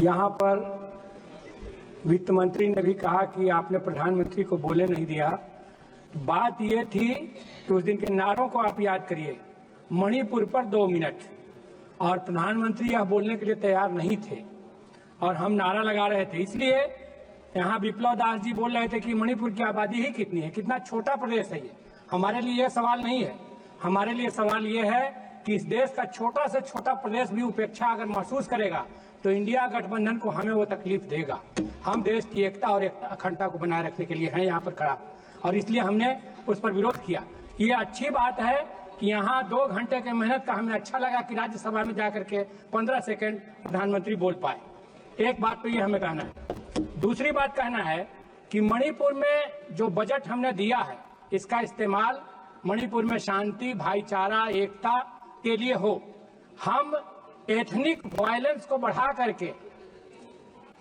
यहाँ पर वित्त मंत्री ने भी कहा कि आपने प्रधानमंत्री को बोले नहीं दिया। बात ये थी कि उस दिन के नारों को आप याद करिए। मणिपुर पर 2 मिनट और प्रधानमंत्री यह बोलने के लिए तैयार नहीं थे और हम नारा लगा रहे थे। इसलिए यहाँ विप्लव दास जी बोल रहे थे कि मणिपुर की आबादी ही कितनी है, कितना छोटा प्रदेश है ये। हमारे लिए यह सवाल नहीं है। हमारे लिए सवाल ये है कि इस देश का छोटा से छोटा प्रदेश भी उपेक्षा अगर महसूस करेगा तो इंडिया गठबंधन को हमें वो तकलीफ देगा। हम देश की एकता और अखंडता को बनाए रखने के लिए हैं यहाँ पर खड़ा, और इसलिए हमने उस पर विरोध किया। ये अच्छी बात है कि यहाँ 2 घंटे के मेहनत का हमें अच्छा लगा कि राज्यसभा में जाकर के 15 सेकंड प्रधानमंत्री बोल पाए। एक बात तो ये हमें कहना है। दूसरी बात कहना है कि मणिपुर में जो बजट हमने दिया है इसका इस्तेमाल मणिपुर में शांति, भाईचारा, एकता के लिए हो। हम एथनिक वायलेंस को बढ़ा करके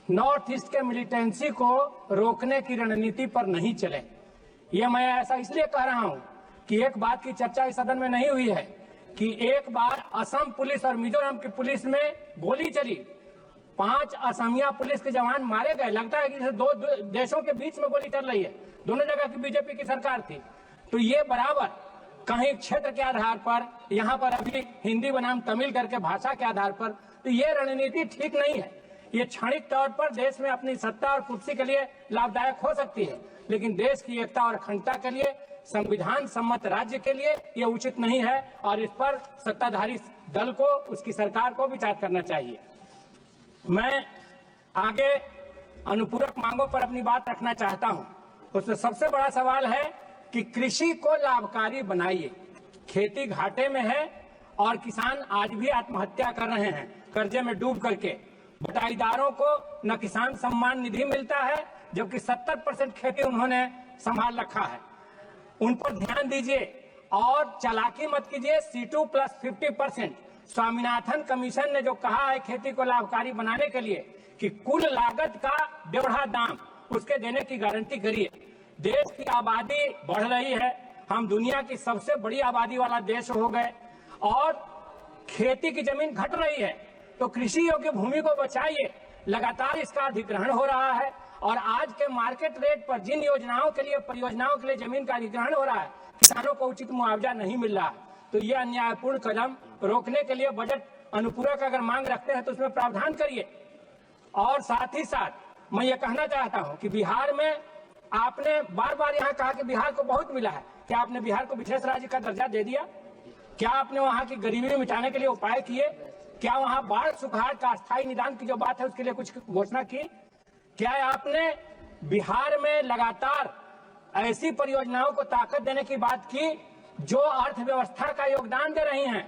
नॉर्थ ईस्ट के मिलिटेंसी को रोकने की रणनीति पर नहीं चले। ये मैं ऐसा इसलिए कह रहा हूं कि एक बात की चर्चा इस सदन में नहीं हुई है कि एक बार असम पुलिस और मिजोरम की पुलिस में गोली चली, 5 असमिया पुलिस के जवान मारे गए। लगता है कि जैसे 2 देशों के बीच में गोली चल रही है। दोनों जगह की बीजेपी की सरकार थी। तो ये बराबर कहीं क्षेत्र के आधार पर, यहाँ पर अभी हिंदी बनाम तमिल करके भाषा के आधार पर, तो ये रणनीति ठीक नहीं है। ये क्षणिक तौर पर देश में अपनी सत्ता और कुर्सी के लिए लाभदायक हो सकती है, लेकिन देश की एकता और अखंडता के लिए, संविधान सम्मत राज्य के लिए ये उचित नहीं है और इस पर सत्ताधारी दल को, उसकी सरकार को विचार करना चाहिए। मैं आगे अनुपूरक मांगों पर अपनी बात रखना चाहता हूं। उसमें सबसे बड़ा सवाल है कि कृषि को लाभकारी बनाइए। खेती घाटे में है और किसान आज भी आत्महत्या कर रहे हैं कर्जे में डूब करके। बटाईदारों को न किसान सम्मान निधि मिलता है, जबकि 70% खेती उन्होंने संभाल रखा है। उन पर ध्यान दीजिए और चालाकी मत कीजिए। C2 + 50%। स्वामीनाथन कमीशन ने जो कहा है खेती को लाभकारी बनाने के लिए कि कुल लागत का 1.5 दाम उसके देने की गारंटी करिए। देश की आबादी बढ़ रही है, हम दुनिया की सबसे बड़ी आबादी वाला देश हो गए और खेती की जमीन घट रही है, तो कृषि योग्य भूमि को बचाइए। लगातार इसका अधिग्रहण हो रहा है और आज के मार्केट रेट पर जिन योजनाओं के लिए, परियोजनाओं के लिए जमीन का अधिग्रहण हो रहा है, किसानों को उचित मुआवजा नहीं मिल रहा। तो यह अन्यायपूर्ण कदम रोकने के लिए बजट अनुपूरक अगर मांग रखते हैं तो उसमें प्रावधान करिए। और साथ ही साथ मैं ये कहना चाहता हूं कि बिहार में आपने बार बार यहाँ कहा कि बिहार को बहुत मिला है। क्या आपने बिहार को विशेष राज्य का दर्जा दे दिया? क्या आपने वहाँ की गरीबी मिटाने के लिए उपाय किए? क्या वहाँ बाढ़ सुखाड़ का अस्थायी निदान की जो बात है उसके लिए कुछ घोषणा की? क्या आपने बिहार में लगातार ऐसी परियोजनाओं को ताकत देने की बात की जो अर्थव्यवस्था का योगदान दे रही हैं?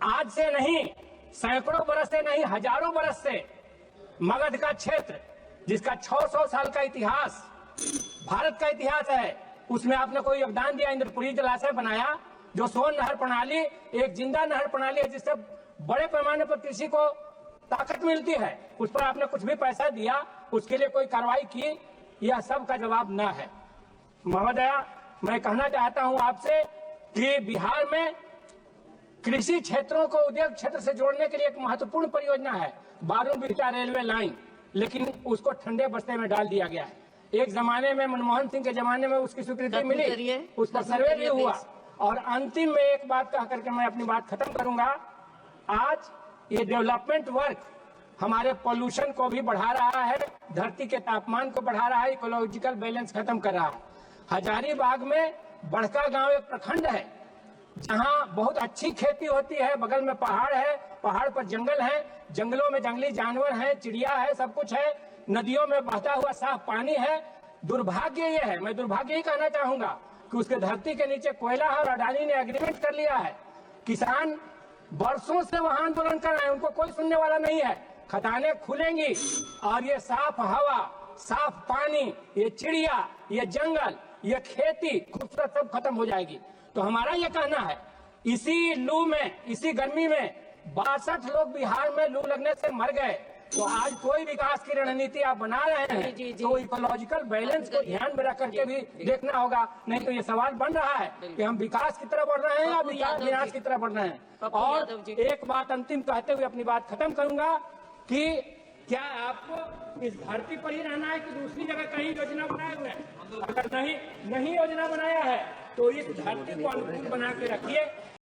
आज से नहीं, सैकड़ों बरस से नहीं, हजारों बरस से मगध का क्षेत्र जिसका 600 साल का इतिहास, भारत का इतिहास है, उसमें आपने कोई योगदान दिया? इंद्रपुरी जलाशय बनाया जो सोन नहर प्रणाली, एक जिंदा नहर प्रणाली है जिससे बड़े पैमाने पर कृषि को ताकत मिलती है। उस पर आपने कुछ भी पैसा दिया? उसके लिए कोई कार्रवाई की? यह सब का जवाब न है। महोदया, मैं कहना चाहता हूं आपसे कि बिहार में कृषि क्षेत्रों को उद्योग क्षेत्र से जोड़ने के लिए एक महत्वपूर्ण परियोजना है बारूबिहटा रेलवे लाइन, लेकिन उसको ठंडे बस्ते में डाल दिया गया है। एक जमाने में मनमोहन सिंह के जमाने में उसकी स्वीकृति मिली, उस पर सर्वे भी हुआ। और अंतिम में एक बात कह करके मैं अपनी बात खत्म करूंगा। आज ये डेवलपमेंट वर्क हमारे पोल्यूशन को भी बढ़ा रहा है, धरती के तापमान को बढ़ा रहा है, इकोलॉजिकल बैलेंस खत्म कर रहा है। हजारीबाग में बड़का गांव एक प्रखंड है जहां बहुत अच्छी खेती होती है, बगल में पहाड़ है, पहाड़ पर जंगल है, जंगलों में जंगली जानवर है, चिड़िया है, सब कुछ है, नदियों में बहता हुआ साफ पानी है। दुर्भाग्य ये है, मैं दुर्भाग्य ही कहना चाहूंगा कि उसके धरती के नीचे कोयला है और अडानी ने एग्रीमेंट कर लिया है। किसान वर्षों से वहां आंदोलन कर रहे हैं, उनको कोई सुनने वाला नहीं है। खदानें खुलेंगी और ये साफ हवा, साफ पानी, ये चिड़िया, ये जंगल, ये खेती खूबसूरत सब खत्म हो जाएगी। तो हमारा ये कहना है, इसी लू में, इसी गर्मी में 62 लोग बिहार में लू लगने से मर गए। तो आज कोई विकास की रणनीति आप बना रहे हैं तो इकोलॉजिकल बैलेंस को ध्यान में रख करके भी देखना होगा, नहीं तो ये सवाल बन रहा है कि हम विकास की तरफ बढ़ रहे हैं या विनाश की तरफ बढ़ रहे हैं। और एक बात अंतिम कहते हुए अपनी बात खत्म करूंगा कि क्या आपको इस धरती पर ही रहना है कि दूसरी जगह कहीं योजना बनाए हुए हैं? अगर नहीं योजना बनाया है तो इस धरती को अनुकूल बना के रखिए।